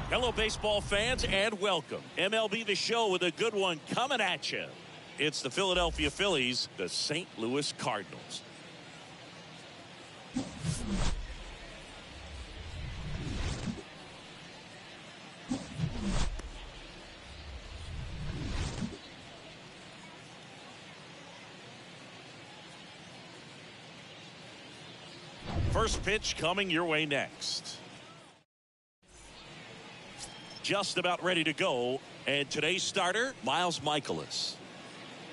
Hello, baseball fans, and welcome. MLB The Show with a good one coming at you. It's the Philadelphia Phillies, the St. Louis Cardinals. First pitch coming your way next. Just about ready to go, and today's starter, Miles Michaelis.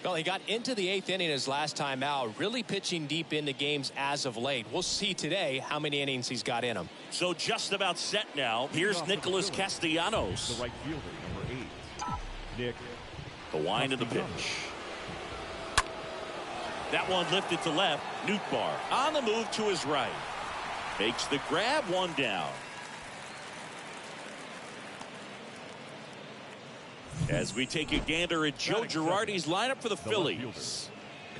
Well, he got into the 8th inning his last time out, really pitching deep into games as of late. We'll see today how many innings he's got in him. So just about set now. Here's Nicholas Castellanos. The right fielder, number 8, Nick. The wind of the pitch. That one lifted to left. Nootbaar on the move to his right. Makes the grab, one down. As we take a gander at Joe Girardi's lineup for the Phillies.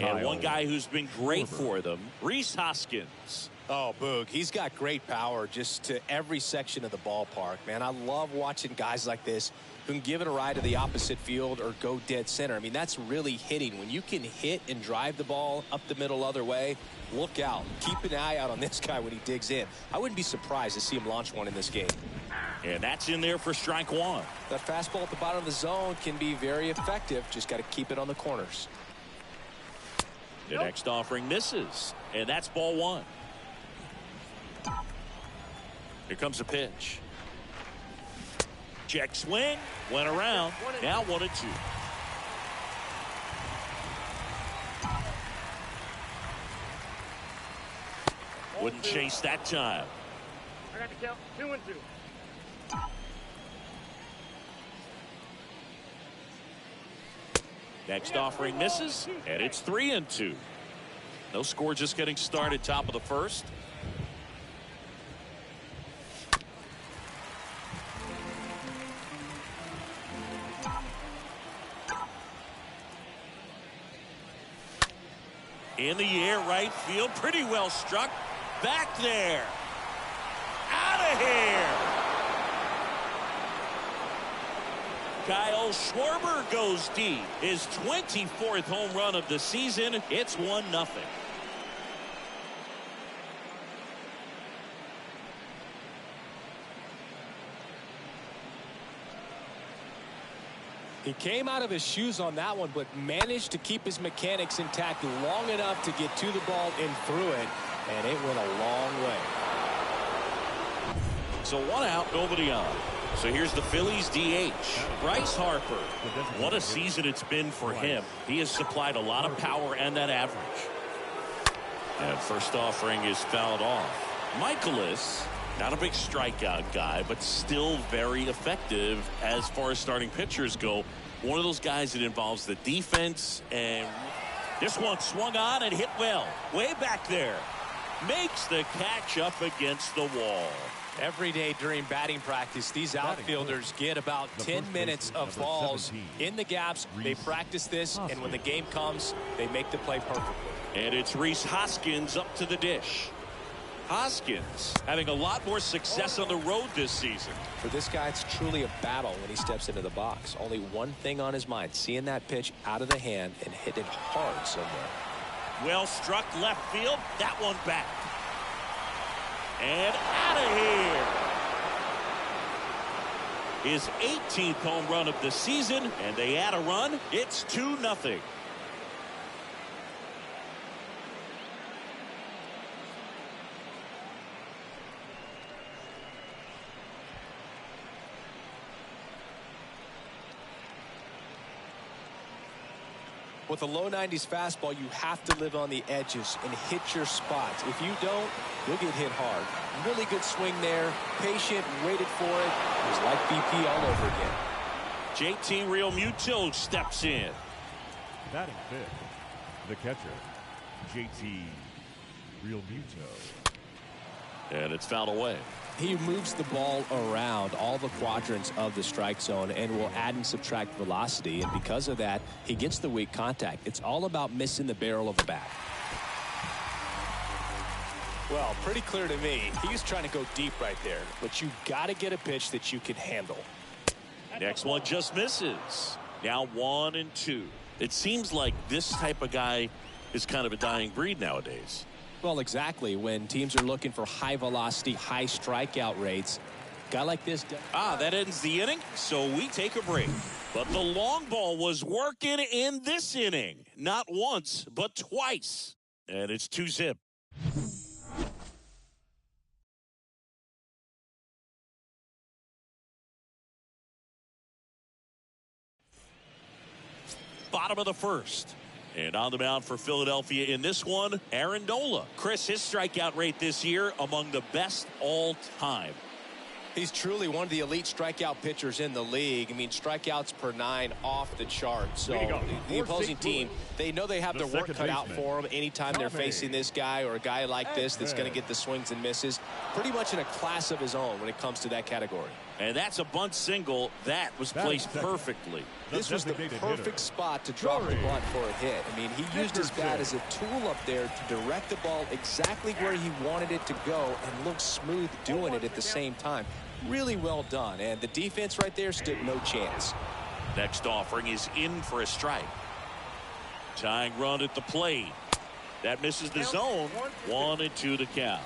And one guy who's been great for them, Rhys Hoskins. Oh, Boog, he's got great power just to every section of the ballpark, man. I love watching guys like this who can give it a ride to the opposite field or go dead center. I mean, that's really hitting. When you can hit and drive the ball up the middle other way, look out. Keep an eye out on this guy when he digs in. I wouldn't be surprised to see him launch one in this game. And that's in there for strike one. That fastball at the bottom of the zone can be very effective. Just got to keep it on the corners. The next offering misses, and that's ball one. Here comes a pitch. Check swing, went around, now 1-2. Wouldn't chase that time. I got the count, 2-2. Next offering misses, and it's 3-2. No score, just getting started, top of the first. In the air, right field, pretty well struck. Back there. Out of here. Kyle Schwarber goes deep. His 24th home run of the season. It's 1-0. He came out of his shoes on that one, but managed to keep his mechanics intact long enough to get to the ball and through it, and it went a long way. So 1 out, nobody on. So here's the Phillies DH, Bryce Harper. What a season it's been for him. He has supplied a lot of power and that average. And first offering is fouled off. Michaelis, not a big strikeout guy, but still very effective as far as starting pitchers go. One of those guys that involves the defense, and this one swung on and hit well. Way back there. Makes the catch up against the wall. Every day during batting practice, these outfielders get about 10 minutes of balls in the gaps. They practice this, and when the game comes, they make the play perfectly. And it's Rhys Hoskins up to the dish. Hoskins having a lot more success on the road this season. For this guy, it's truly a battle when he steps into the box. Only one thing on his mind, seeing that pitch out of the hand and hit it hard somewhere. Well struck left field. That one back. And out of here. His 18th home run of the season, and they add a run. It's 2-0. With a low 90s fastball, you have to live on the edges and hit your spots. If you don't, you'll get hit hard. Really good swing there. Patient, waited for it. It was like BP all over again. JT Realmuto steps in. Batting fifth, the catcher, JT Realmuto. And it's fouled away. He moves the ball around all the quadrants of the strike zone and will add and subtract velocity, and because of that, he gets the weak contact. It's all about missing the barrel of the bat. Well, pretty clear to me, he was trying to go deep right there, but you got to get a pitch that you can handle. Next one just misses. Now 1-2. It seems like this type of guy is kind of a dying breed nowadays. Well, exactly. When teams are looking for high velocity, high strikeout rates, a guy like this. That ends the inning, so we take a break. But the long ball was working in this inning. Not once, but twice. And it's 2-0. Bottom of the first. And on the mound for Philadelphia in this one, Aaron Nola. Chris, his strikeout rate this year among the best all time. He's truly one of the elite strikeout pitchers in the league. I mean, strikeouts per 9 off the chart. So the opposing team, they know they have their work cut out for them anytime they're facing this guy or a guy like this that's going to get the swings and misses. Pretty much in a class of his own when it comes to that category. And that's a bunt single. That was placed perfectly. This was the perfect spot to drop the bunt for a hit. I mean, he used his bat as a tool up there to direct the ball exactly where he wanted it to go and look smooth doing it at the same time. Really well done. And the defense right there stood no chance. Next offering is in for a strike. Tying run at the plate. That misses the zone. 1-2 the count.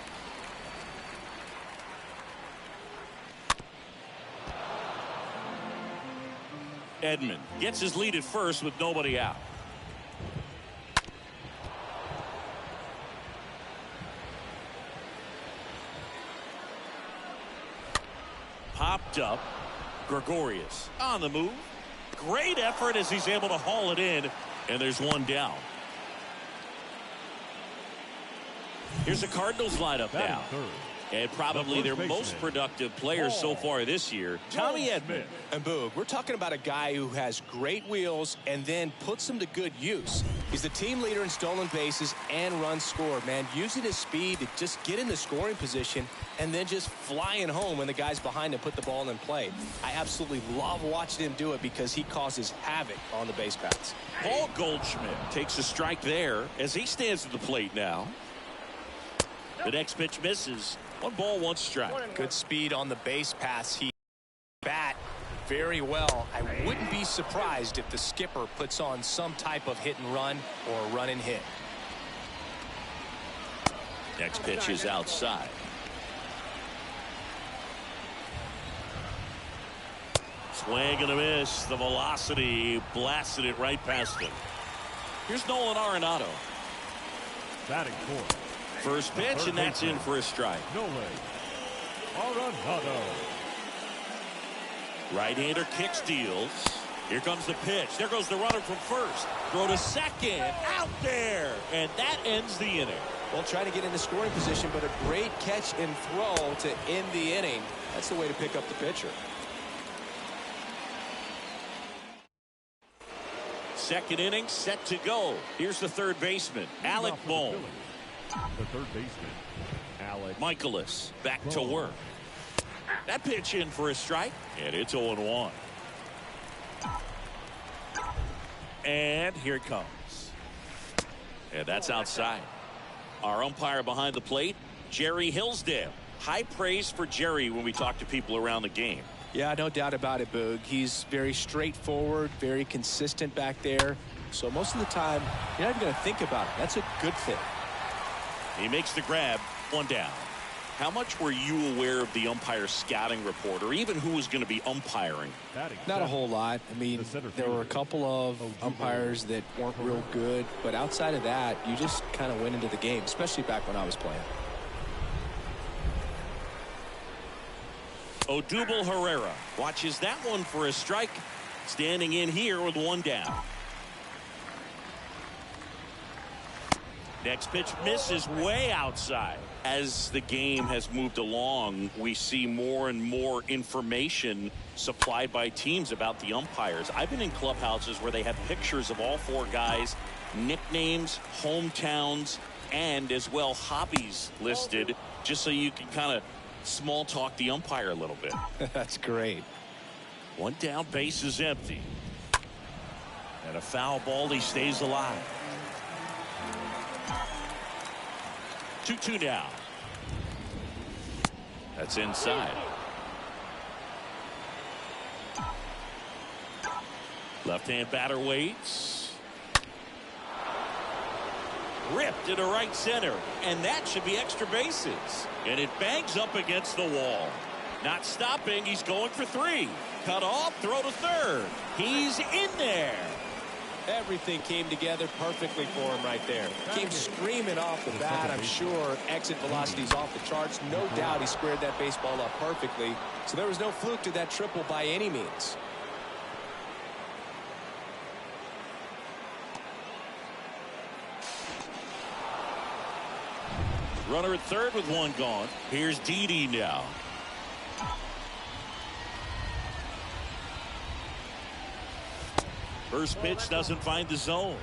Edman gets his lead at first with nobody out. Popped up. Gregorius on the move. Great effort as he's able to haul it in. And there's one down. Here's the Cardinals lineup now. And probably their most productive players so far this year, Tommy Edman. And Boog, we're talking about a guy who has great wheels and then puts them to good use. He's the team leader in stolen bases and runs scored, man. Using his speed to just get in the scoring position and then just flying home when the guys behind him put the ball in play. I absolutely love watching him do it because he causes havoc on the base paths. Paul Goldschmidt takes a strike there as he stands at the plate now. The next pitch misses. 1 ball, 1 strike. Good speed on the base paths. He bat very well. I wouldn't be surprised if the skipper puts on some type of hit and run or run and hit. Next pitch is outside. Swing and a miss. The velocity blasted it right past him. Here's Nolan Arenado. Batting fourth. First pitch, and that's in for a strike. Nolan Arenado. Right-hander kick steals. Here comes the pitch. There goes the runner from first. Throw to second. Out there. And that ends the inning. Well, trying to get in the scoring position, but a great catch and throw to end the inning. That's the way to pick up the pitcher. Second inning set to go. Here's the third baseman, Alec Bohm. The third baseman, Alec Michaelis back to work. That pitch in for a strike, and it's 0-1. And here it comes. And that's outside. Our umpire behind the plate, Jerry Hillsdale. High praise for Jerry when we talk to people around the game. Yeah, no doubt about it, Boog. He's very straightforward, very consistent back there. So most of the time, you're not even going to think about it. That's a good thing. He makes the grab, 1 down. How much were you aware of the umpire's scouting report, or even who was going to be umpiring? Not a whole lot. I mean, there were a couple of umpires that weren't real good, but outside of that, you just kind of went into the game, especially back when I was playing. Odubel Herrera watches that one for a strike, standing in here with 1 down. Next pitch misses way outside. As the game has moved along, we see more and more information supplied by teams about the umpires. I've been in clubhouses where they have pictures of all 4 guys, nicknames, hometowns, and as well hobbies listed, just so you can kind of small talk the umpire a little bit. That's great. 1 down, base is empty. And a foul ball, he stays alive. 2-2 now. That's inside. Left-hand batter waits. Ripped into right center, and that should be extra bases. And it bangs up against the wall. Not stopping, he's going for 3. Cut off, throw to third. He's in there. Everything came together perfectly for him right there. Came screaming off the bat. I'm sure exit velocity's off the charts. No doubt he squared that baseball up perfectly. So there was no fluke to that triple by any means. Runner at third with 1 gone. Here's Didi now. First pitch doesn't find the zone.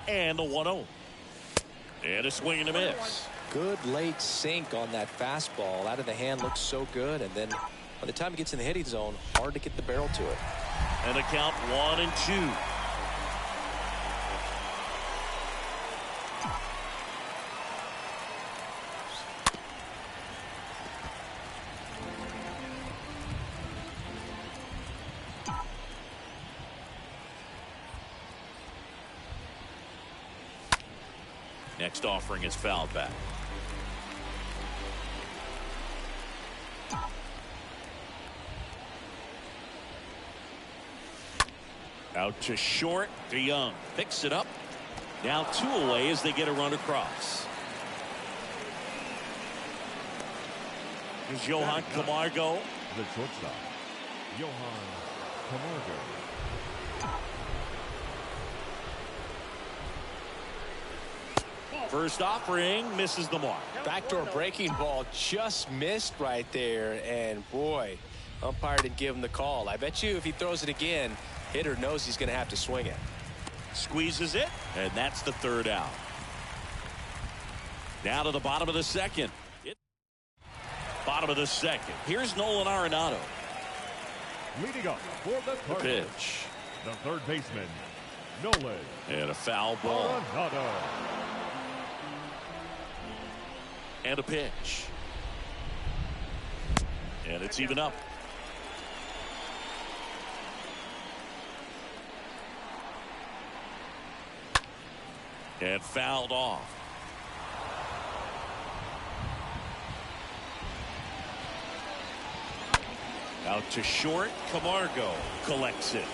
And the 1-0. And a swing and a miss. Good late sink on that fastball. Out of the hand, looks so good. And then by the time it gets in the hitting zone, hard to get the barrel to it. And a count 1-2. Next offering is fouled back. Out to short. DeYoung picks it up. Now 2 away as they get a run across. Here's Johan Camargo. The shortstop, Johan Camargo. First offering misses the mark. Backdoor breaking ball just missed right there, and boy, umpire didn't give him the call. I bet you if he throws it again, hitter knows he's going to have to swing it. Squeezes it, and that's the third out. Now to the bottom of the second. Bottom of the second. Here's Nolan Arenado. Leading up for the The Cardinals, pitch. the third baseman, Nolan And a foul ball. Arenado. And a pitch. And it's even up. And fouled off. Out to short. Camargo collects it.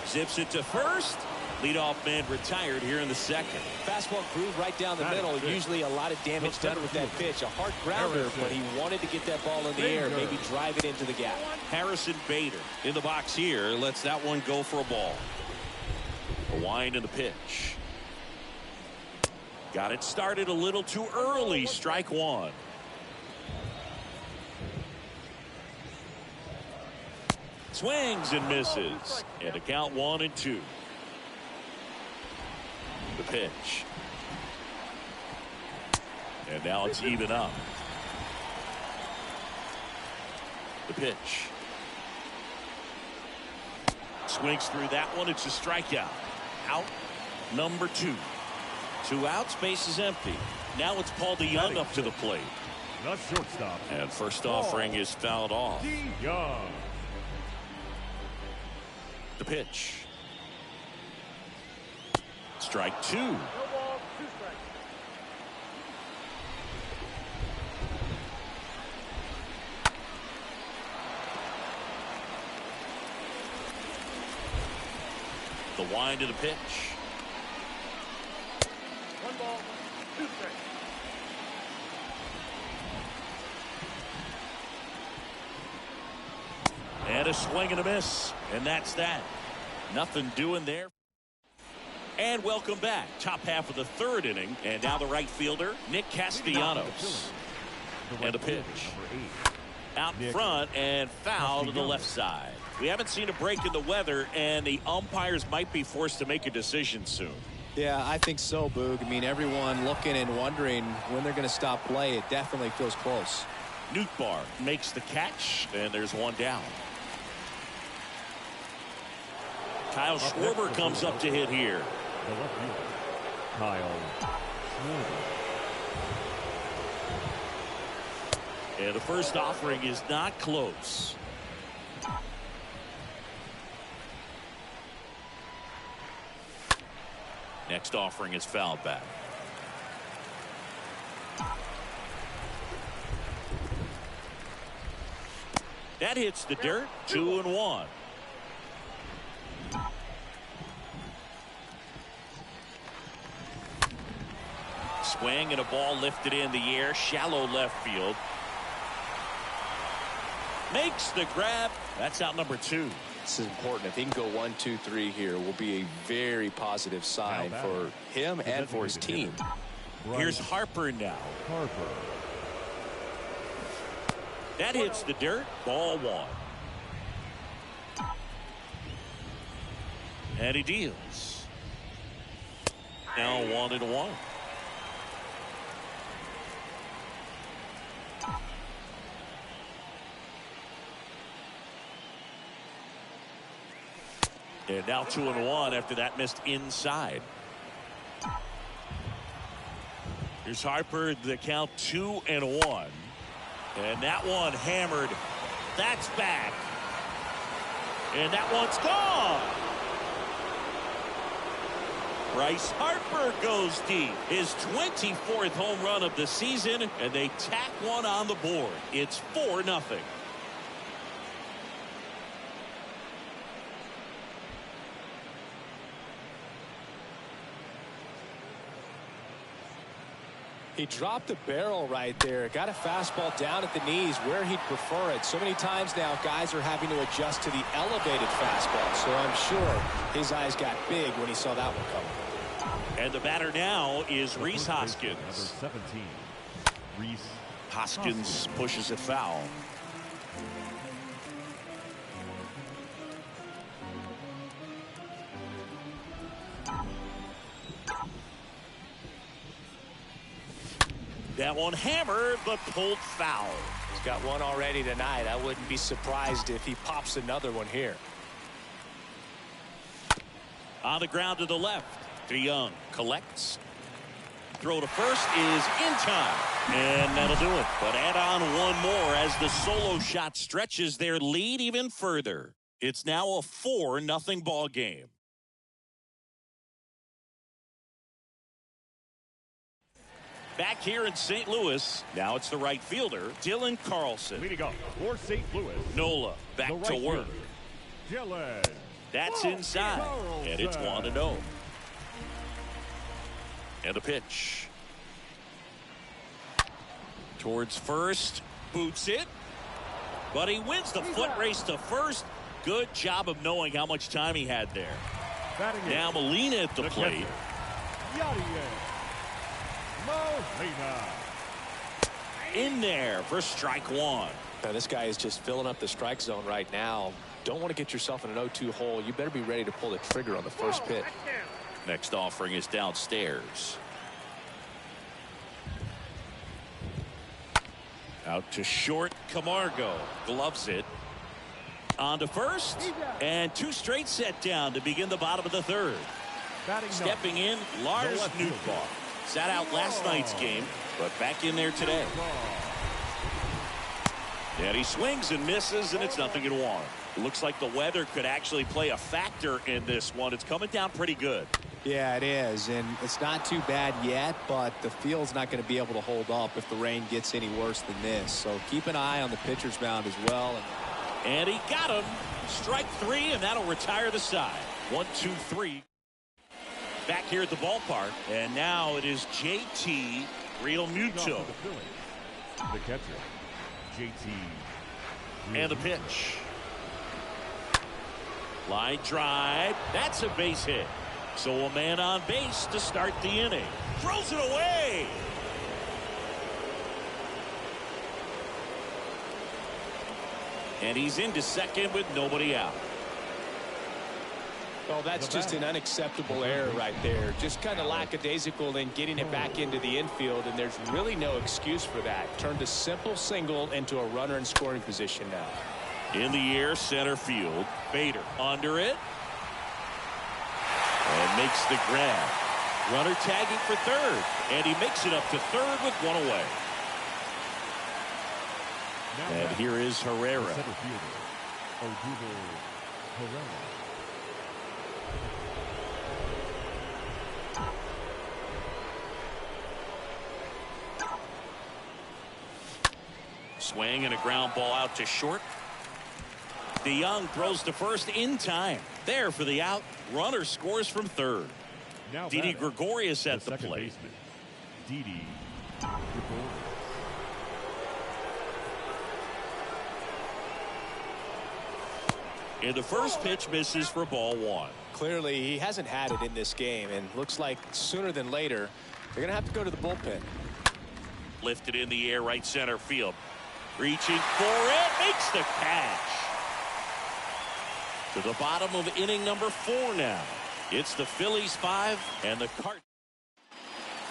Zips it to first. Leadoff man retired here in the second. Fastball groove right down the middle. Usually a lot of damage done with that pitch. A hard grounder, but he wanted to get that ball in the air, maybe drive it into the gap. Harrison Bader in the box here. Lets that one go for a ball. A wind in the pitch. Got it started a little too early. Strike one. Swings and misses. And a count 1-2. The pitch. And now it's even up. The pitch. Swings through that one. It's a strikeout. Out number 2. 2 outs. Base is empty. Now it's Paul DeYoung up to the plate. The shortstop. And first offering is fouled off. DeYoung. The pitch. Strike 2. No ball, 2 strikes. The wind of the pitch. 1 ball, 2 strikes. And a swing and a miss. And that's that. Nothing doing there. And welcome back. Top half of the third inning. And now the right fielder, Nick Castellanos. And a pitch. Out in front and foul to the left side. We haven't seen a break in the weather, and the umpires might be forced to make a decision soon. Yeah, I think so, Boog. I mean, everyone looking and wondering when they're going to stop play. It definitely feels close. Nootbaar makes the catch, and there's one down. Kyle Schwarber comes up to hit here. The left fielder, Kyle Schwarber. And the first offering is not close. Next offering is fouled back. That hits the dirt. 2-1. Swing and a ball lifted in the air. Shallow left field. Makes the grab. That's out number 2. This is important. If he can go 1, 2, 3 here, will be a very positive sign for him and for his team. Here's Harper now. Harper. That hits the dirt. Ball 1. And he deals. Now 1-1. And now 2-1 after that missed inside. Here's Harper, the count 2-1. And that one hammered. That's back. And that one's gone. Bryce Harper goes deep. His 24th home run of the season, and they tack one on the board. It's 4-0. He dropped the barrel right there. Got a fastball down at the knees where he'd prefer it. So many times now guys are having to adjust to the elevated fastball. So I'm sure his eyes got big when he saw that one coming. And the batter now is The Rhys first baseman, Hoskins. Number 17, Rhys Hoskins pushes it foul. That one hammered, but pulled foul. He's got one already tonight. I wouldn't be surprised if he pops another one here. On the ground to the left. DeYoung collects. Throw to first is in time. And that'll do it. But add on one more as the solo shot stretches their lead even further. It's now a 4-0 ball game. Back here in St. Louis, now it's the right fielder, Dylan Carlson. leading off for St. Louis. Nola back The to right work. fielder, Dylan That's inside, and it's 1-0. And a pitch. Towards first, boots it. But he wins the foot race to first. Good job of knowing how much time he had there. Batting in. Now Molina at the plate. Molina. In there for strike one. Now, this guy is just filling up the strike zone right now. Don't want to get yourself in an 0-2 hole. You better be ready to pull the trigger on the first pitch. Next offering is downstairs. Out to short, Camargo gloves it. On to first, and two straight set down to begin the bottom of the third. Batting Stepping in, Lars Nootbaar. Sat out last night's game, but back in there today. And he swings and misses, and it's 0-1. It looks like the weather could actually play a factor in this one. It's coming down pretty good. Yeah, it is, and it's not too bad yet, but the field's not going to be able to hold up if the rain gets any worse than this. So keep an eye on the pitcher's mound as well. And he got him. Strike three, and that'll retire the side. 1-2-3. Back here at the ballpark, and now it is JT Realmuto. The catcher, JT. And the pitch. Line drive. That's a base hit. So a man on base to start the inning. Throws it away. And he's into second with nobody out. Well, that's just an unacceptable error right there. Just kind of lackadaisical in getting it back into the infield, and there's really no excuse for that. Turned a simple single into a runner in scoring position now. In the air, center field. Bader under it. And makes the grab. Runner tagging for third. And he makes it up to third with one away. And here is Herrera. Center fielder, Odubel Herrera. Swing and a ground ball out to short. DeYoung throws to first in time. There for the out. Runner scores from third. Now Didi batting, Gregorius at the second plate. baseman, Didi Gregorius. And the first pitch misses for ball one. Clearly, he hasn't had it in this game, and looks like sooner than later, they're going to have to go to the bullpen. Lifted in the air, right center field. Reaching for it, makes the catch. To the bottom of inning number 4 now. It's the Phillies 5 and the Cardinals.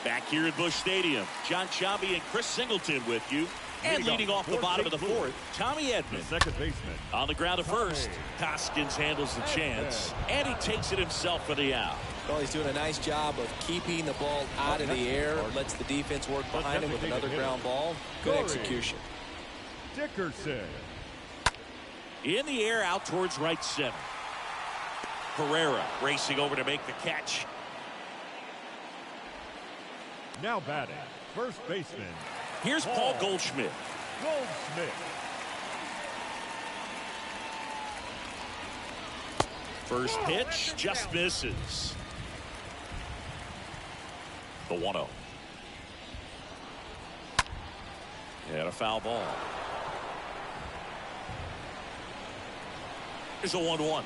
Back here at Busch Stadium, John Chambi and Chris Singleton with you. And leading off the bottom of the 4th, Tommy Edman. Second baseman. On the ground at first, Hoskins handles the chance, and he takes it himself for the out. Well, he's doing a nice job of keeping the ball out of the air. Lets the defense work behind him with another ground ball. Good execution. Dickerson. In the air, out towards right center. Herrera racing over to make the catch. Now batting, first baseman, Here's Paul Goldschmidt. Goldschmidt. First pitch just misses. The 1-0. And a foul ball. Here's a 1-1.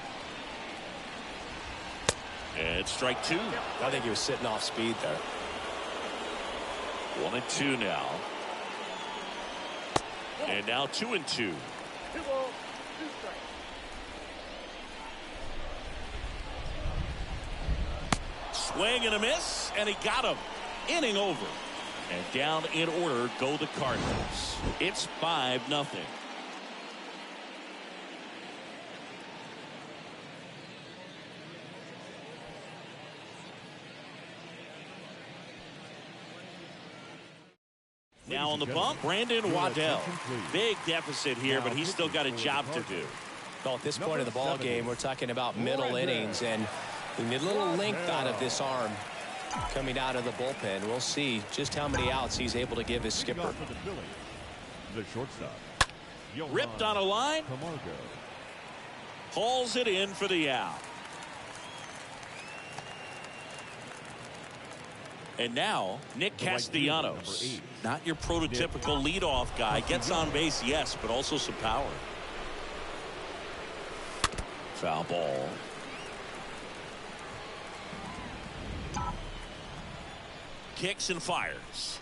And strike two. I think he was sitting off speed there. 1-2 now. And now 2-2. 2 balls, 2 strikes. Swing and a miss, and he got him. Inning over. And down in order go the Cardinals. It's 5-0. Now on the bump, Brandon Waddell. Big deficit here, but he's still got a job to do. Well, at this point in the ball game, we're talking about middle innings, and we need a little length out of this arm coming out of the bullpen. We'll see just how many outs he's able to give his skipper. The shortstop. Ripped on a line. Hauls it in for the out. And now, Nick Castellanos. Not your prototypical leadoff guy. Gets on base, yes, but also some power. Foul ball. Kicks and fires.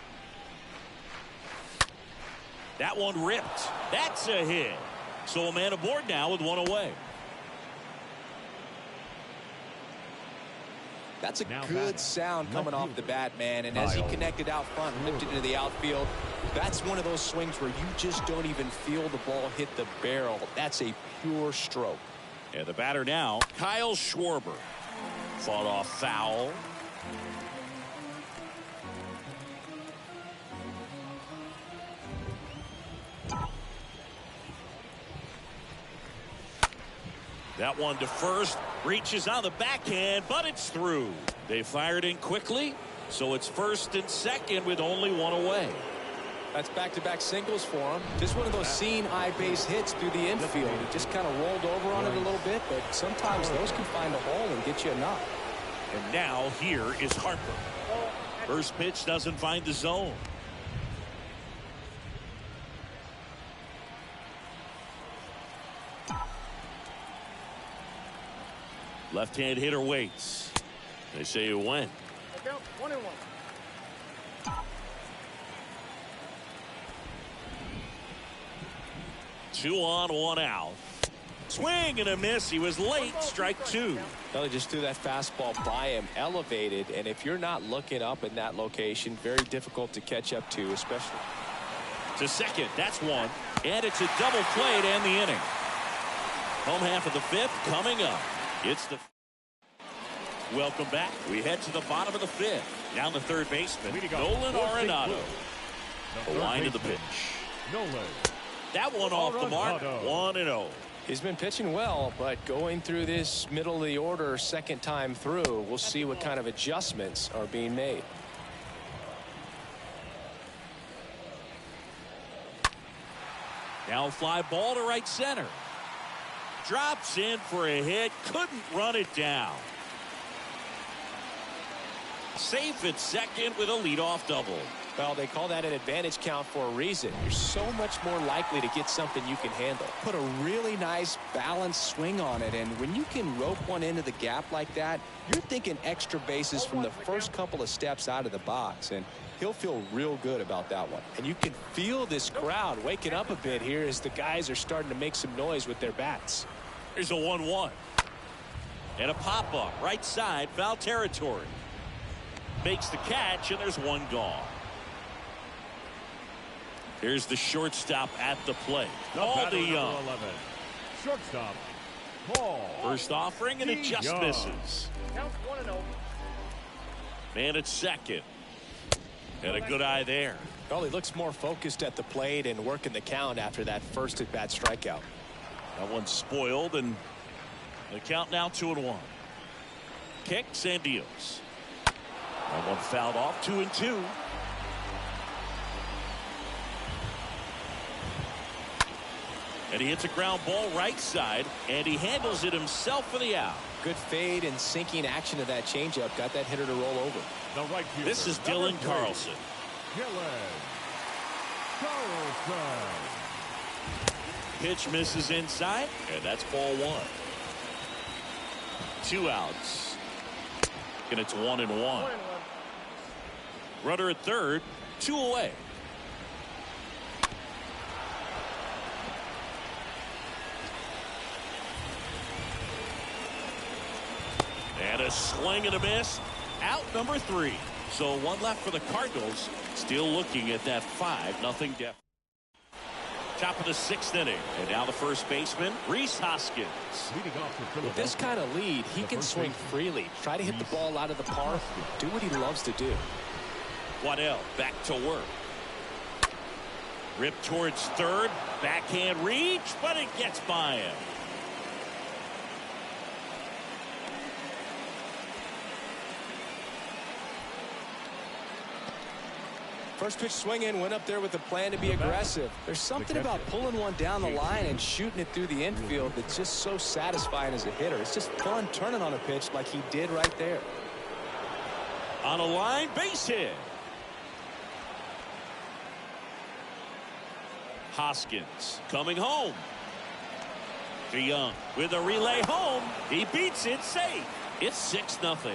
That one ripped. That's a hit. So a man aboard now with one away. That's a good sound coming off the bat, man. And as he connected out front and lifted into the outfield, that's one of those swings where you just don't even feel the ball hit the barrel. That's a pure stroke. And the batter now, Kyle Schwarber. Fought off foul. That one to first, reaches on the backhand, but it's through. They fired in quickly, so it's first and second with only one away. That's back-to-back singles for him. Just one of those seeing eye base hits through the infield. He just kind of rolled over on it a little bit, but sometimes those can find a hole and get you a knock. And now here is Harper. First pitch doesn't find the zone. Left-hand hitter waits. They say it went. 1-1. 2 on, 1 out. Swing and a miss. He was late. Strike two. Well, he just threw that fastball by him, elevated, and if you're not looking up in that location, very difficult to catch up to, especially. To second. That's one. And it's a double play to end the inning. Home half of the fifth coming up. It's the welcome back. We head to the bottom of the fifth. Down the third baseman, Nolan Arenado. The line of the pitch. That one off the mark. 1-0. He's been pitching well, but going through this middle of the order second time through, we'll see what kind of adjustments are being made. Now fly ball to right center. Drops in for a hit. Couldn't run it down. Safe at second with a leadoff double. Well, they call that an advantage count for a reason. You're so much more likely to get something you can handle. Put a really nice balanced swing on it, and when you can rope one into the gap like that, you're thinking extra bases from the first couple of steps out of the box, and he'll feel real good about that one. And you can feel this crowd waking up a bit here as the guys are starting to make some noise with their bats. Here's a 1-1. And a pop-up right side, foul territory. Makes the catch, and there's one gone. Here's the shortstop at the plate. Paul DeYoung. Shortstop, Paul. First offering, and it just misses. Count 1-0. Man at second. And a good eye there. Well, he looks more focused at the plate and working the count after that first at-bat strikeout. That one's spoiled, and the count now 2-1. Kicks and deals. That one fouled off. 2-2. And he hits a ground ball right side, and he handles it himself for the out. Good fade and sinking action of that changeup. Got that hitter to roll over. The right fielder, This is Dylan Carlson. Carlson. Pitch misses inside, and that's ball one. 2 outs. and it's 1-1. 1-1. Runner at third, 2 away. And a swing and a miss. Out number 3. So 1 left for the Cardinals. Still looking at that 5-0 deficit. Top of the 6th inning. And now the first baseman, Rhys Hoskins. Leading off for With this kind of lead, he can swing freely. Try to hit the ball out of the park. Do what he loves to do. Waddell back to work. Rip towards third. Backhand reach, but it gets by him. First pitch swing in, went up there with a plan to be aggressive. There's something about pulling one down the line and shooting it through the infield that's just so satisfying as a hitter. It's just fun turning on a pitch like he did right there. On a line, base hit. Hoskins coming home. DeYoung with a relay home. He beats it safe. It's 6-0.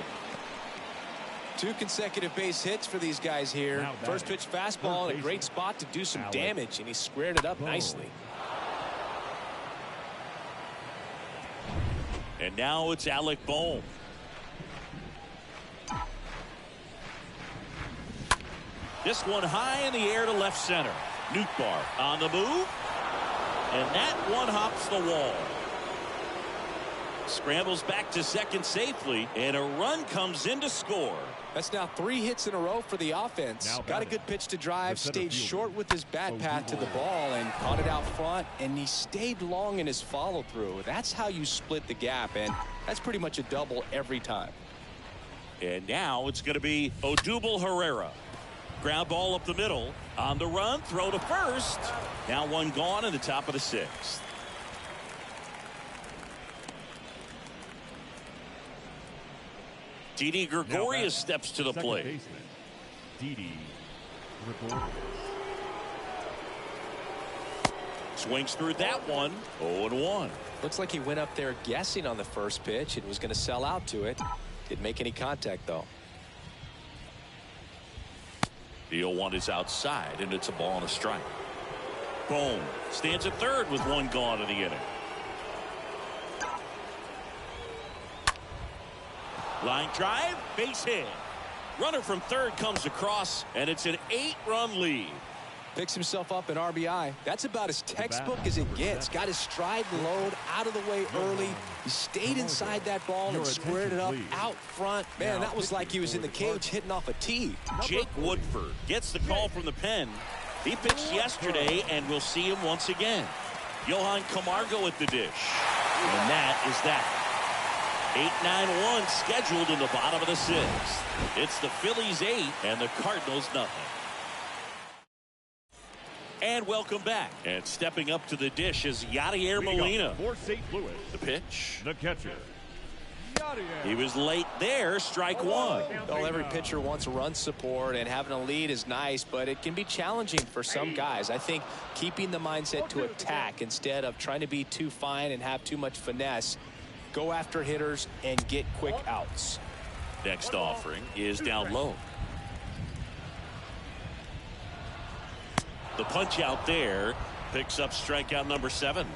2 consecutive base hits for these guys here. First pitch fastball in a great spot to do some damage, and he squared it up nicely. And now it's Alec Bohm. This one high in the air to left center. Nootbaar on the move. And that one hops the wall. Scrambles back to second safely, and a run comes in to score. That's now 3 hits in a row for the offense. Got a good pitch to drive, stayed short with his bat path to the ball, and caught it out front, and he stayed long in his follow-through. That's how you split the gap, and that's pretty much a double every time. And now it's going to be Odubel Herrera. Ground ball up the middle. On the run, throw to first. Now 1 gone in the top of the 6th. Didi Gregorius steps to the plate. Didi Gregorius. Swings through that one. 0-1. Looks like he went up there guessing on the first pitch and was going to sell out to it. Didn't make any contact, though. The 0-1 is outside, and it's a ball and a strike. Bohm stands at third with 1 gone in the inning. Line drive, base hit. Runner from third comes across, and it's an 8-run lead. Picks himself up an RBI. That's about as textbook as it gets. Got his stride and load out of the way early. He stayed inside that ball and squared it up out front. Man, that was like he was in the cage hitting off a tee. Jake Woodford gets the call from the pen. He pitched yesterday, and we'll see him once again. Johan Camargo at the dish. And that is that. 8-9-1 scheduled in the bottom of the 6th. It's the Phillies 8 and the Cardinals nothing. And welcome back. And stepping up to the dish is Yadier Molina. For St. Louis, The pitch. the catcher. He was late there. Strike 1. Well, every pitcher wants run support, and having a lead is nice, but it can be challenging for some guys. I think keeping the mindset to attack instead of trying to be too fine and have too much finesse. Go after hitters and get quick outs. Next offering is down low. The punch out there picks up strikeout number 7.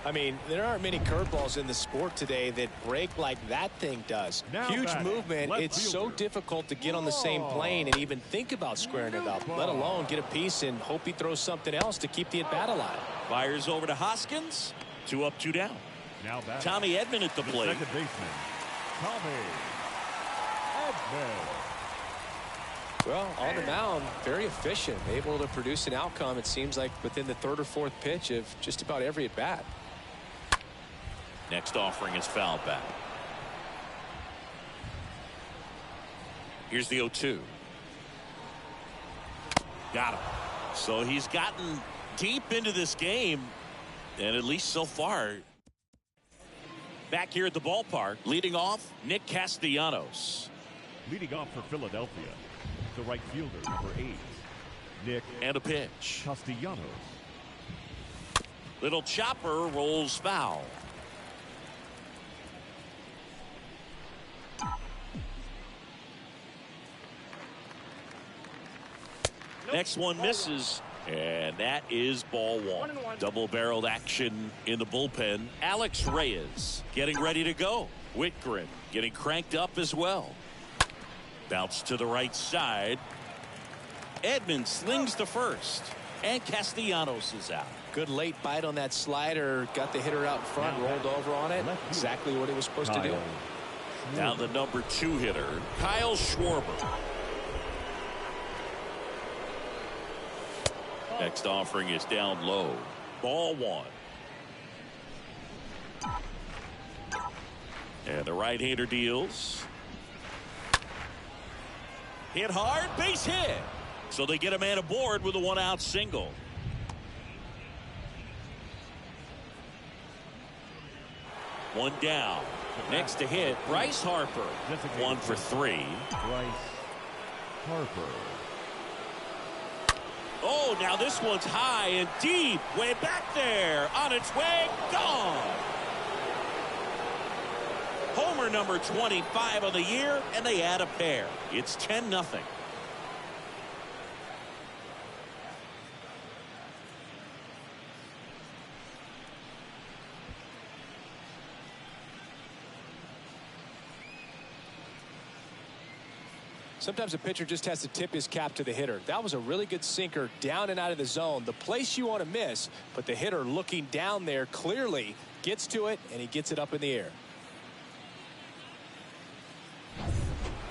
I mean, there aren't many curveballs in the sport today that break like that thing does. Now Huge batting, movement. left It's so fielder. difficult to get on the same plane and even think about squaring it up, let alone get a piece and hope he throws something else to keep the at-bat alive. Fires over to Hoskins. 2 up, 2 down. Now batting, Tommy Edman at the the plate. second baseman, Tommy Edman. Well, on the mound, very efficient, able to produce an outcome, it seems like, within the 3rd or 4th pitch of just about every at-bat. Next offering is foul back. Here's the 0-2. Got him. So he's gotten deep into this game, and at least so far. Back here at the ballpark, leading off, Nick Castellanos. Leading off for Philadelphia, the right fielder, number 8, Nick And a pitch. Castellanos. Little chopper rolls foul. Next one misses, and that is ball one. Double-barreled action in the bullpen. Alex Reyes getting ready to go. Whitgren getting cranked up as well. Bounce to the right side. Edmonds slings to first, and Castellanos is out. Good late bite on that slider. Got the hitter out in front, rolled over on it. Exactly what he was supposed to do. Now the number 2 hitter, Kyle Schwarber. Next offering is down low. Ball one. And the right-hander deals. Hit hard, base hit. So they get a man aboard with a 1-out single. One down. Next to hit, Bryce Harper. 1 for 3. Bryce Harper. Oh, now this one's high and deep. Way back there. On its way. Gone. Homer number 25 of the year, and they add a pair. It's 10-0. Sometimes a pitcher just has to tip his cap to the hitter. That was a really good sinker down and out of the zone. The place you want to miss, but the hitter looking down there clearly gets to it, and he gets it up in the air.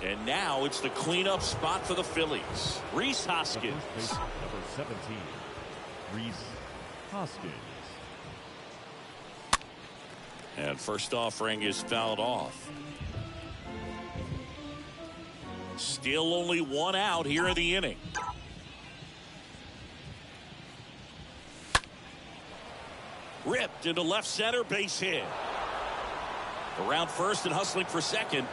And now it's the cleanup spot for the Phillies. Rhys Hoskins. Number 17, Rhys Hoskins. And first offering is fouled off. Still only 1 out here in the inning. Ripped into left center, base hit. Around first and hustling for second.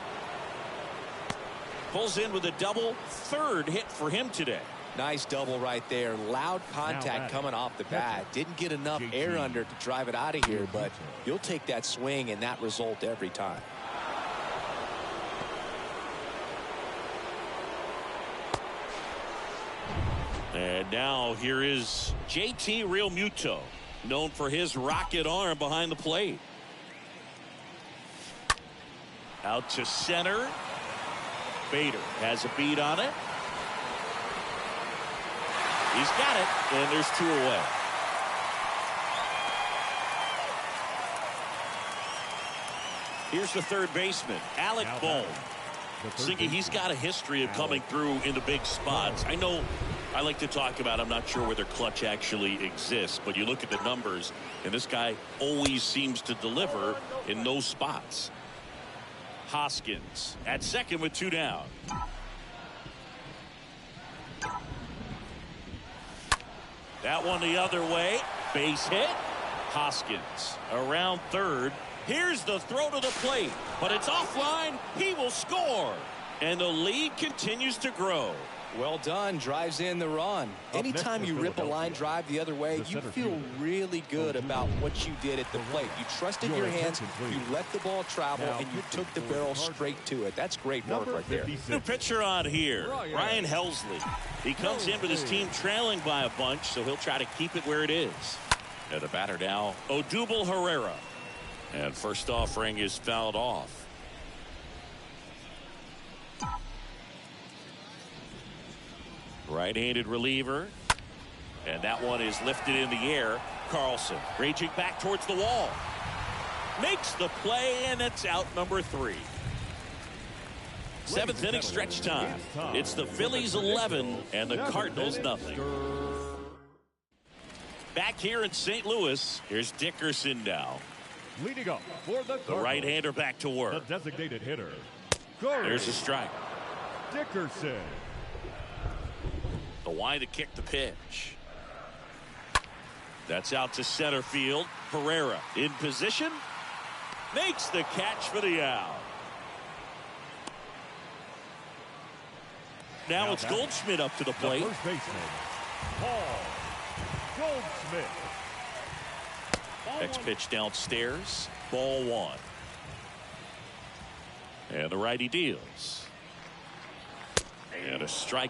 Pulls in with a double. 3rd hit for him today. Nice double right there. Loud contact coming off the bat. Didn't get enough air under to drive it out of here, but you'll take that swing and that result every time. And now here is JT Realmuto, known for his rocket arm behind the plate. Out to center. Bader has a beat on it. He's got it, and there's 2 away. Here's the third baseman, Alec Bohm. Singy, he's got a history of coming through in the big spots. I know I like to talk about, I'm not sure whether clutch actually exists, but you look at the numbers, and this guy always seems to deliver in those spots. Hoskins at second with 2 down. That one the other way. Base hit. Hoskins around third. Here's the throw to the plate, but it's offline. He will score, and the lead continues to grow. Well done. Drives in the run. Anytime you rip a line drive the other way, you feel really good about what you did at the plate. You trusted your hands, you let the ball travel, and you took the barrel straight to it. That's great work right there. New pitcher on here, Ryan Helsley. He comes in with his team trailing by a bunch, so he'll try to keep it where it is. And the batter now, Odubel Herrera. And first offering is fouled off. Right-handed reliever. And that one is lifted in the air. Carlson raging back towards the wall. Makes the play, and it's out number 3. 7th inning stretch time. It's the Phillies 11 and the Cardinals nothing. Back here in St. Louis, here's Dickerson now. Leading up for the right-hander back to work. The designated hitter. There's a strike. Dickerson. The wind to kick the pitch. That's out to center field. Herrera in position. Makes the catch for the out. Now it's Goldschmidt up to the plate. The first baseman, Paul Goldschmidt. Next pitch downstairs. Ball 1. And the righty deals. And a strike.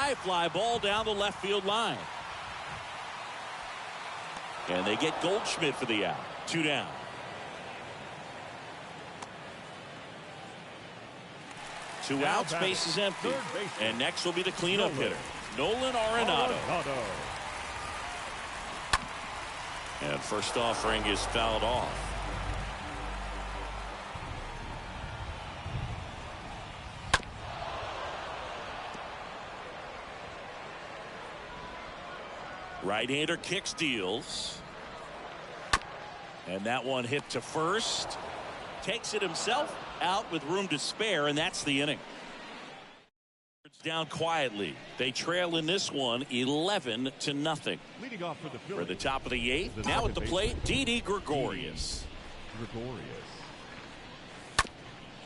high fly ball down the left field line. And they get Goldschmidt for the out. 2 down. Two outs, base is empty. And next will be the cleanup hitter, Nolan Arenado. And first offering is fouled off. Right-hander kicks, deals. And that one hit to first. Takes it himself, out with room to spare, and that's the inning. It's down quietly. They trail in this one 11-0. Leading off for the Phillies. For the top of the 8th. Now at the plate, Didi Gregorius.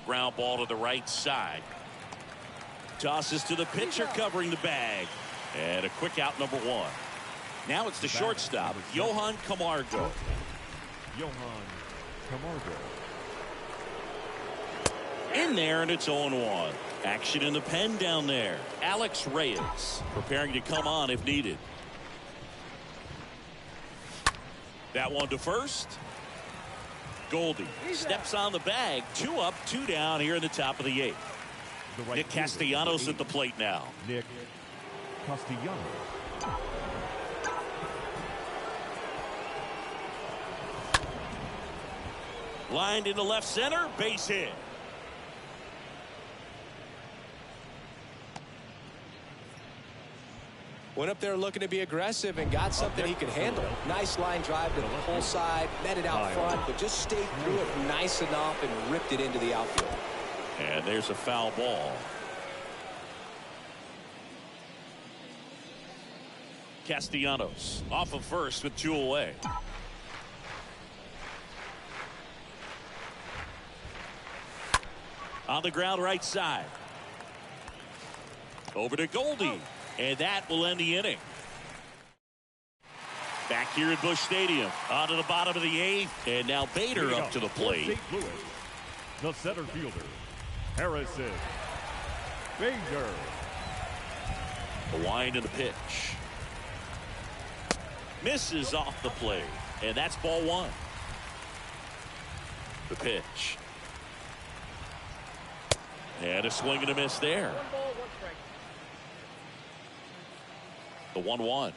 Ground ball to the right side. Tosses to the pitcher covering the bag. And a quick out, number 1. Now it's the shortstop, Johan Camargo. In there, and it's 0-1. Action in the pen down there. Alex Reyes preparing to come on if needed. That one to first. Goldie steps on the bag. 2 up, 2 down here in the top of the 8th. Nick Castellanos at the plate now. Nick Castellanos. Lined into left center, base hit. Went up there looking to be aggressive and got something he could handle. Nice line drive to the pull side, met it out front, but just stayed through it nice enough and ripped it into the outfield. And there's a foul ball. Castellanos off of first with 2 away. On the ground right side. Over to Goldie. And that will end the inning. Back here at Busch Stadium. On to the bottom of the 8th. And now Bader up to the plate. St. Louis, the center fielder, Harrison Bader. The wind of the pitch. Misses off the plate. And that's ball 1. The pitch. And a swing and a miss there. 1 ball, 1 strike. The 1-1.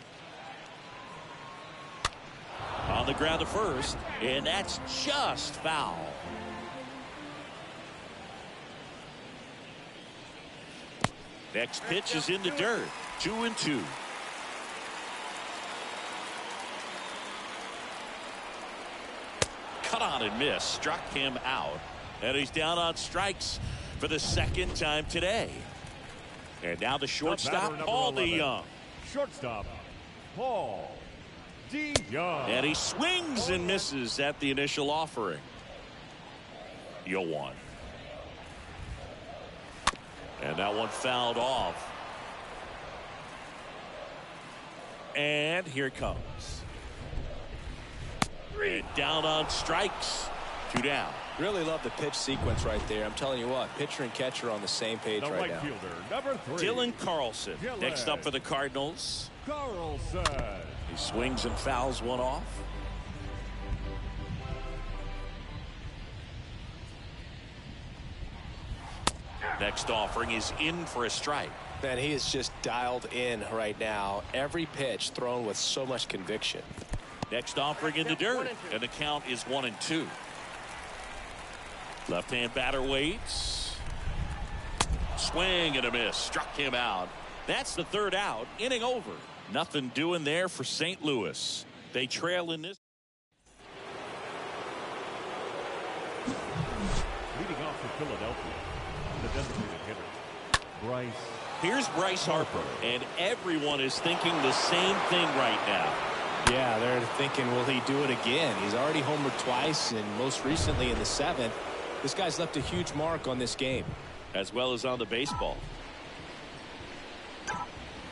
On the ground to first, and that's just foul. Next pitch is in the dirt. 2-2. Cut on and miss. Struck him out. And he's down on strikes for the 2nd time today. And now the shortstop, Paul DeYoung. Shortstop, Paul DeYoung. And he swings and misses at the initial offering. 0-1. And that one fouled off. And here it comes. And down on strikes. 2 down. Really love the pitch sequence right there. I'm telling you what, pitcher and catcher on the same page The right now. fielder, number 3. Dylan Carlson next up for the Cardinals. Carlson. He swings and fouls one off. Next offering is in for a strike. Man, he is just dialed in right now. Every pitch thrown with so much conviction. Next offering in the dirt, and the count is 1-2. Left-hand batter waits. Swing and a miss. Struck him out. That's the 3rd out. Inning over. Nothing doing there for St. Louis. They trail in this. Leading off for Philadelphia, the designated hitter, Bryce. Here's Bryce Harper, and everyone is thinking the same thing right now. Yeah, they're thinking, will he do it again? He's already homered twice, and most recently in the 7th. This guy's left a huge mark on this game. As well as on the baseball.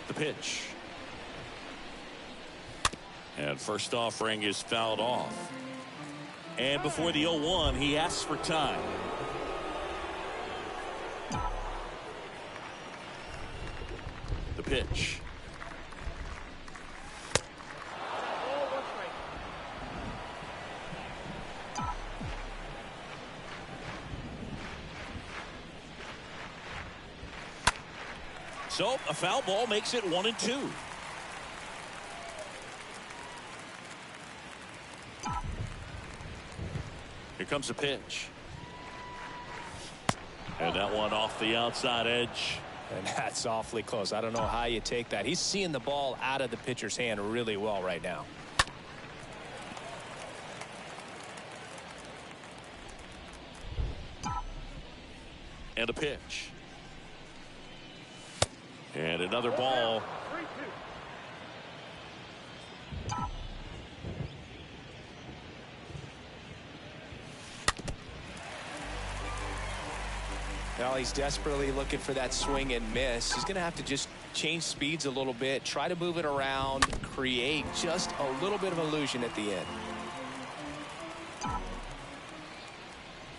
The pitch. And first offering is fouled off. And before the 0-1, he asks for time. The pitch. Ball, 1 strike. So a foul ball makes it 1-2. Here comes a pitch. And that one off the outside edge. And that's awfully close. I don't know how you take that. He's seeing the ball out of the pitcher's hand really well right now. And a pitch. And another ball. 3-2. Well, he's desperately looking for that swing and miss. He's going to have to just change speeds a little bit, try to move it around, create just a little bit of illusion at the end.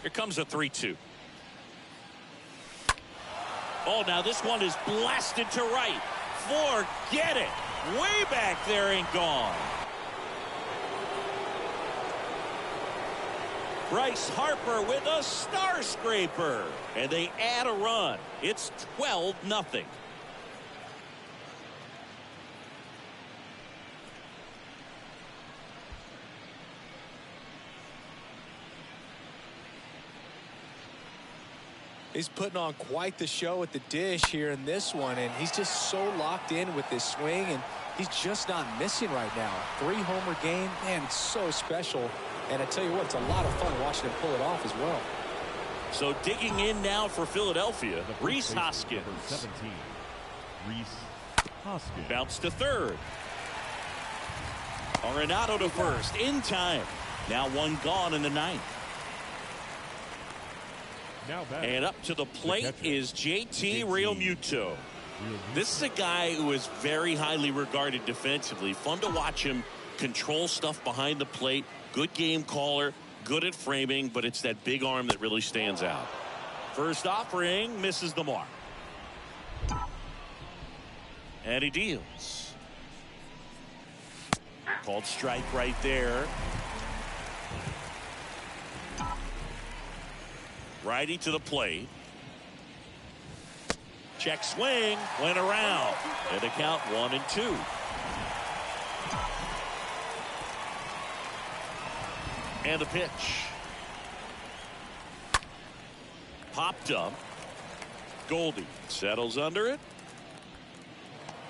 Here comes a 3-2. Oh, now this one is blasted to right. Forget it. Way back there and gone. Bryce Harper with a star scraper. And they add a run. It's 12-0. He's putting on quite the show at the dish here in this one, and he's just so locked in with this swing, and he's just not missing right now. 3-homer game, man, it's so special. And I tell you what, it's a lot of fun watching him pull it off as well. So digging in now for Philadelphia, Rhys Hoskins. Number 17, Rhys Hoskins. Bounce to third. Arenado to first in time. Now one gone in the ninth. Now back. And up to the plate is JT Realmuto. This is a guy who is very highly regarded defensively. Fun to watch him control stuff behind the plate. Good game caller, good at framing, but it's that big arm that really stands out. First offering misses the mark. And he deals. Called strike right there. Righty to the plate. Check swing, went around. And the count 1-2. And the pitch. Popped up. Goldie settles under it.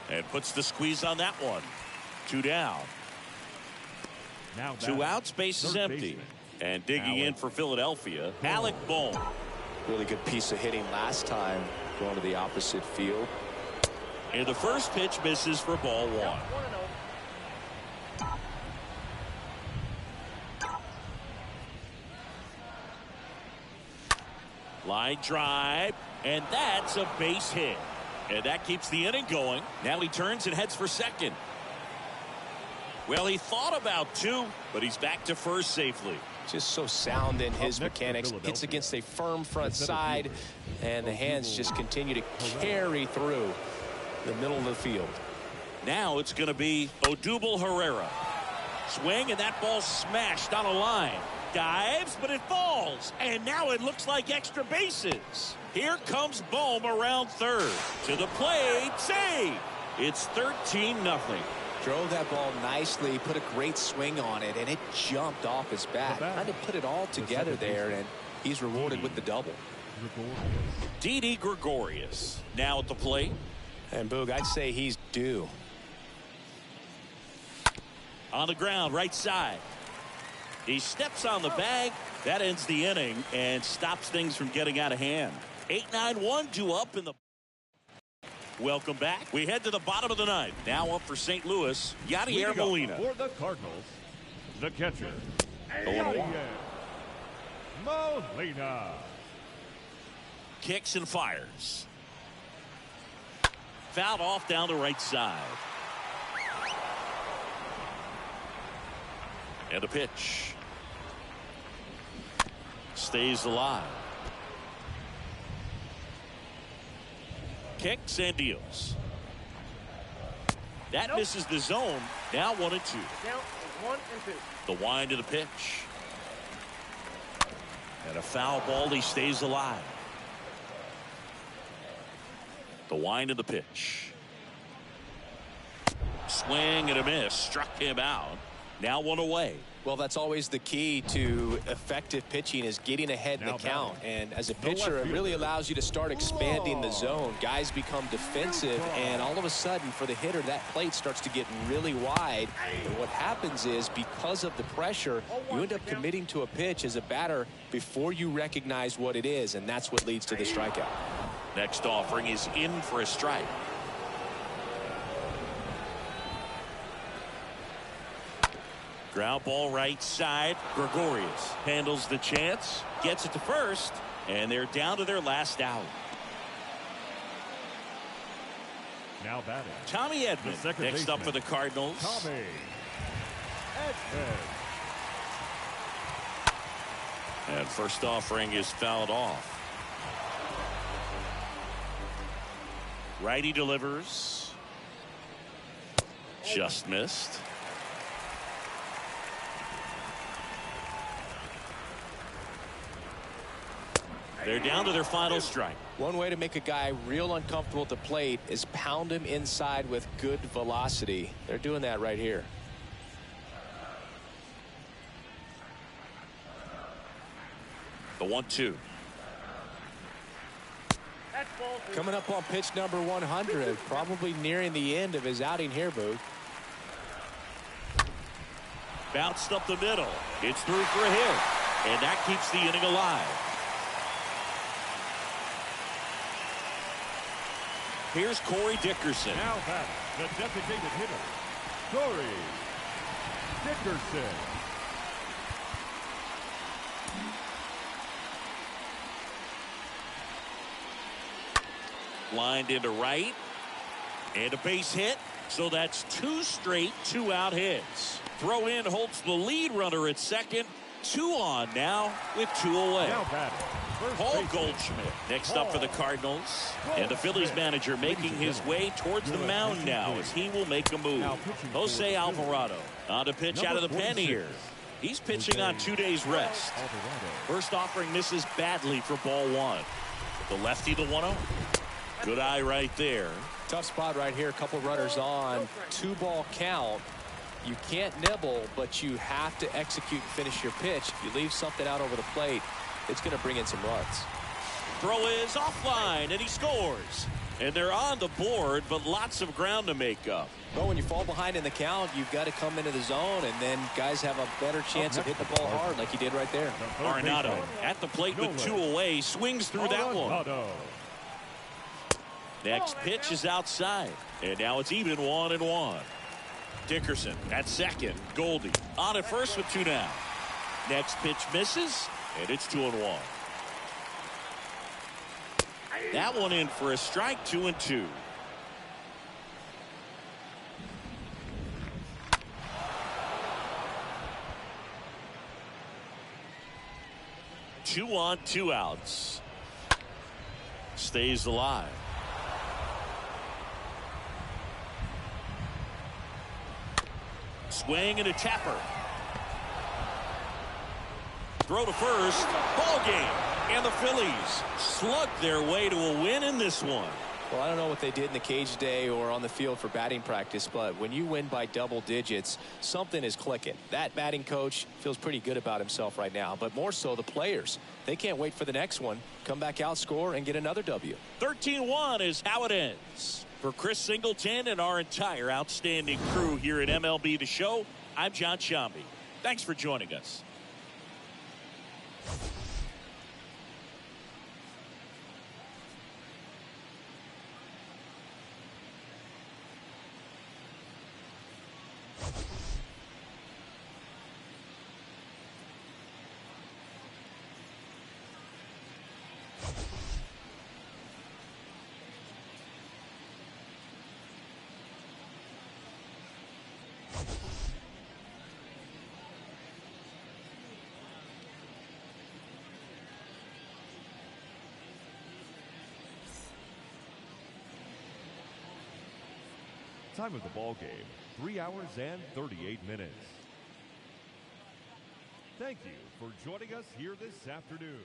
And puts the squeeze on that one. 2 down. Now 2 outs, base is empty. Baseman. And digging in for Philadelphia, Alec Bohm. Really good piece of hitting last time going to the opposite field. And the first pitch misses for ball 1. 1-0. Line drive, and that's a base hit. And that keeps the inning going. Now he turns and heads for second. Well, he thought about 2, but he's back to first safely. Just so sound in his Up next for mechanics. Philadelphia, Hits against a firm front the center side, fielder, and the hands just continue to carry through the middle of the field. Now it's going to be Odubel Herrera. Swing, and that ball smashed on a line. Dives, but it falls. And now it looks like extra bases. Here comes Bohm around third. To the plate, save. It's 13-0. Drove that ball nicely, put a great swing on it, and it jumped off his bat. Trying to put it all together there, and he's rewarded with the double. Didi Gregorius now at the plate. And Boog, I'd say he's due. On the ground, right side. He steps on the bag. That ends the inning and stops things from getting out of hand. 8-9-1, 2 up in the... Welcome back. We head to the bottom of the ninth. Now up for St. Louis, Yadier Molina. For the Cardinals, the catcher, Yadier Molina. Kicks and fires. Fouled off down the right side. And a pitch. Stays alive. Kicks and deals. That misses the zone. Now 1-2. Count is 1 and 2. The wind to the pitch. And a foul ball. He stays alive. The wind to the pitch. Swing and a miss. Struck him out. Now 1 away. Well, that's always the key to effective pitching, is getting ahead in the count. And as a pitcher, it really allows you to start expanding the zone. Guys become defensive, and all of a sudden, for the hitter, that plate starts to get really wide. And what happens is, because of the pressure, you end up committing to a pitch as a batter before you recognize what it is, and that's what leads to the strikeout. Next offering is in for a strike. Ground ball right side. Gregorius handles the chance, gets it to first, and they're down to their last out. Now batting, Tommy Edman next up for the Cardinals. Tommy Edman. And first offering is fouled off. Righty delivers. Just missed. They're down to their final strike. One way to make a guy real uncomfortable at the plate is pound him inside with good velocity. They're doing that right here. The 1-2. Coming up on pitch number 100, probably nearing the end of his outing here, Boog. Bounced up the middle. It's through for a hit, and that keeps the inning alive. Here's Corey Dickerson. Now batting, the designated hitter, Corey Dickerson. Lined into right. And a base hit. So that's 2 straight 2-out hits. Throw in holds the lead runner at second. 2 on now with 2 away. Now batting, Paul Goldschmidt next up for the Cardinals. And the Phillies manager making his way towards the mound now as he will make a move. Jose Alvarado on to pitch out of the pen here. He's pitching on 2 days rest. First offering misses badly for ball 1. The lefty, the 1-0. Good eye right there. Tough spot right here. A couple runners on. 2-ball count. You can't nibble, but you have to execute and finish your pitch. If you leave something out over the plate, it's going to bring in some runs. Throw is offline, and he scores. And they're on the board, but lots of ground to make up. Well, when you fall behind in the count, you've got to come into the zone, and then guys have a better chance of hitting the ball hard like he did right there. Arenado at the plate with 2 away, swings through that one. Next pitch is outside, and now it's even 1-1. Dickerson at second. Goldie on at first with 2 down. Next pitch misses, and it's 2-1. That one in for a strike. 2-2. Two on, 2 outs. Stays alive. Swing and a tapper. Throw to first. Ball game. And the Phillies slug their way to a win in this one. Well, I don't know what they did in the cage today or on the field for batting practice, but when you win by double digits, something is clicking. That batting coach feels pretty good about himself right now, but more so the players. They can't wait for the next one. Come back out, score, and get another W. 13-1 is how it ends. For Chris Singleton and our entire outstanding crew here at MLB The Show, I'm John Shambi. Thanks for joining us. Time of the ball game, 3 hours and 38 minutes. Thank you for joining us here this afternoon.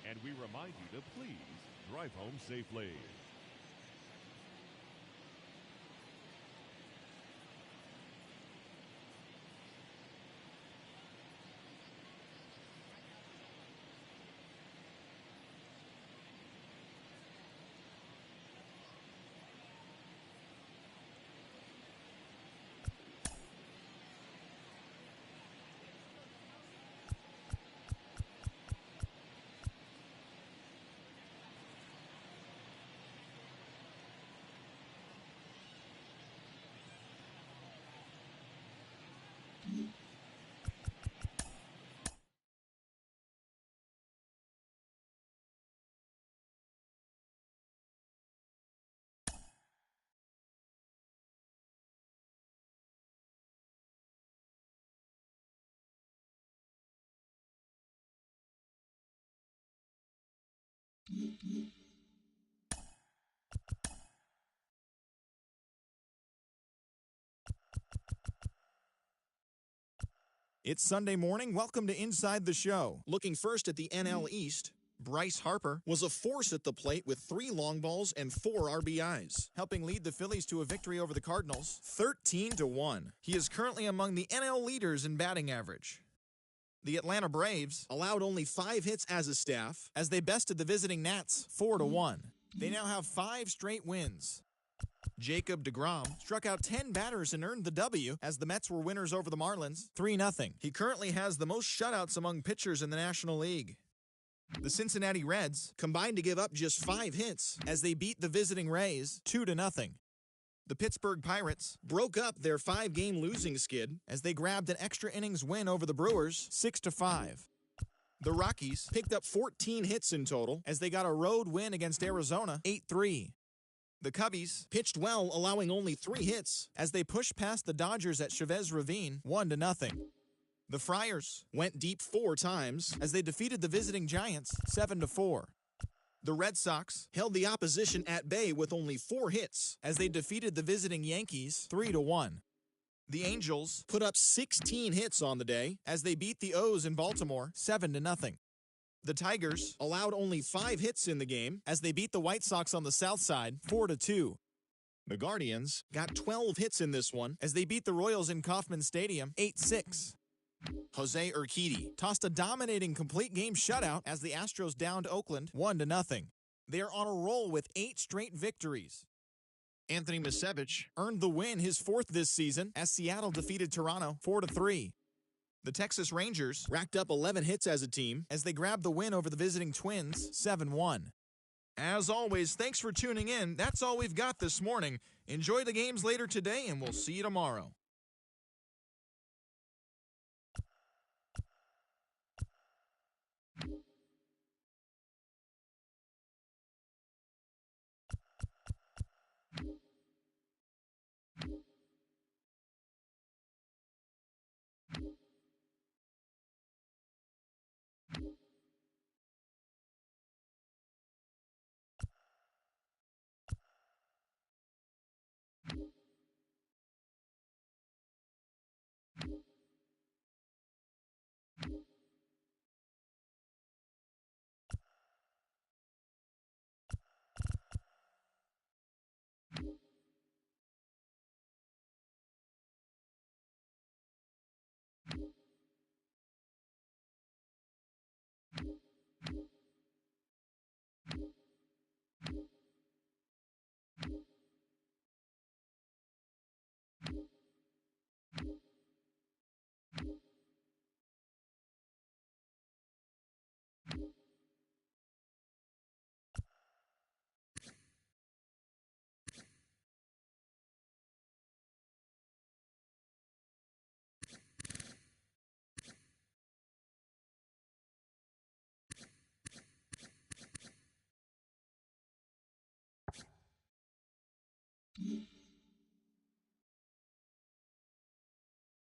And we remind you to please drive home safely. It's Sunday morning. Welcome to Inside the Show. Looking first at the NL East, Bryce Harper was a force at the plate with 3 long balls and 4 RBIs, helping lead the Phillies to a victory over the Cardinals, 13-1. He is currently among the NL leaders in batting average. The Atlanta Braves allowed only 5 hits as a staff as they bested the visiting Nats 4-1. They now have 5 straight wins. Jacob deGrom struck out 10 batters and earned the W as the Mets were winners over the Marlins 3-0. He currently has the most shutouts among pitchers in the National League. The Cincinnati Reds combined to give up just 5 hits as they beat the visiting Rays 2-0. The Pittsburgh Pirates broke up their 5-game losing skid as they grabbed an extra innings win over the Brewers 6-5. The Rockies picked up 14 hits in total as they got a road win against Arizona 8-3. The Cubbies pitched well, allowing only 3 hits as they pushed past the Dodgers at Chavez Ravine 1-0. The Friars went deep 4 times as they defeated the visiting Giants 7-4. The Red Sox held the opposition at bay with only 4 hits as they defeated the visiting Yankees 3-1. The Angels put up 16 hits on the day as they beat the O's in Baltimore 7-0. The Tigers allowed only 5 hits in the game as they beat the White Sox on the south side 4-2. The Guardians got 12 hits in this one as they beat the Royals in Kauffman Stadium 8-6. Jose Urquidy tossed a dominating complete game shutout as the Astros downed Oakland 1-0. They are on a roll with 8 straight victories. Anthony Misevich earned the win, his 4th this season, as Seattle defeated Toronto 4-3. The Texas Rangers racked up 11 hits as a team as they grabbed the win over the visiting Twins 7-1. As always, thanks for tuning in. That's all we've got this morning. Enjoy the games later today, and we'll see you tomorrow.